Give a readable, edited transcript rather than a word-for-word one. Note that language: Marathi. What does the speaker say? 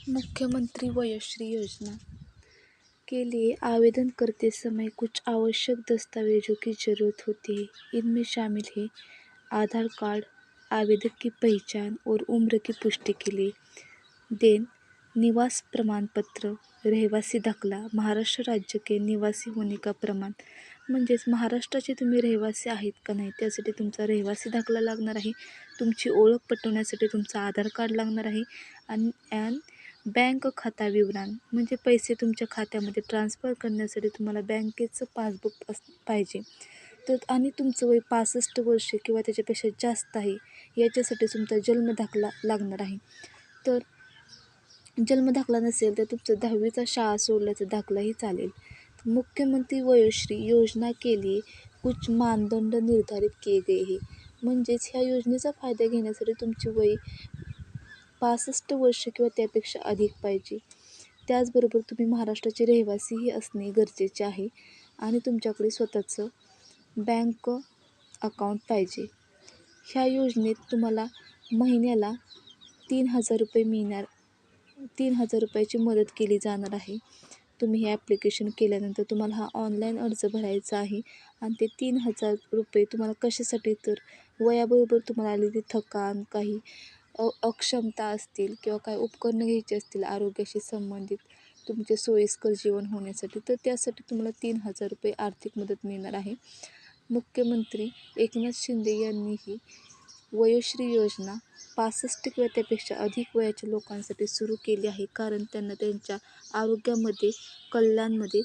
मुख्यमंत्री वयोश्री योजना के लिए आवेदन करते समय कुछ आवश्यक दस्तावेज़ों की ज़रूरत होती है। इनमें शामिल है आधार कार्ड, आवेदक की पहचान और उम्र की पुष्टि के लिए देन, निवास प्रमाण पत्र, रहिवासी दाखला, महाराष्ट्र राज्य के निवासी होने का प्रमाण म्हणजेच महाराष्ट्राचे तुम्ही रहिवासी आहेत का नाही त्यासाठी तुमचा रहिवासी दाखला लागणार आहे. तुमची ओळख पटवण्यासाठी तुमचं आधार कार्ड लागणार आहे आणि बँक खाता विवरण म्हणजे पैसे तुमच्या खात्यामध्ये ट्रान्सफर करण्यासाठी तुम्हाला बँकेचं पासबुक पाहिजे. तर आणि तुमचं वय 65 वर्ष किंवा त्याच्यापेक्षा जास्त आहे याच्यासाठी तुमचा जन्मदाखला लागणार आहे. तर जन्मदाखला नसेल तर तुमचं 10वीचा शाळा सोडल्याचा दाखलाही चालेल. मुख्यमंत्री वयोश्री योजना के लिए कुछ मानदंड निर्धारित किए गए हैं. म्हणजेच ह्या योजनेचा फायदा घेण्यासाठी तुमची वय 65 वर्ष किंवा त्यापेक्षा अधिक पाहिजे. त्याचबरोबर तुम्ही महाराष्ट्राचे रहिवासीही असणे गरजेचे आहे आणि तुमच्याकडे स्वतःचं बँक अकाउंट पाहिजे. ह्या योजनेत तुम्हाला महिन्याला 3,000 रुपये मिळणार. 3,000 रुपयाची मदत केली जाणार आहे. तुम्ही हे ॲप्लिकेशन केल्यानंतर तुम्हाला हा ऑनलाईन अर्ज भरायचा आहे आणि ते 3,000 रुपये तुम्हाला कशासाठी तर वयाबरोबर तुम्हाला आलेली थकान, काही अक्षमता असतील किंवा काही उपकरणं घ्यायची असतील आरोग्याशी संबंधित तुमचे सोयीस्कर जीवन होण्यासाठी, तर त्यासाठी तुम्हाला 3,000 रुपये आर्थिक मदत मिळणार आहे. मुख्यमंत्री एकनाथ शिंदे यांनीही वयोश्री योजना 65 किंवा त्यापेक्षा अधिक वयाच्या लोकांसाठी सुरू केली आहे, कारण त्यांना त्यांच्या आरोग्यामध्ये, कल्याणमध्ये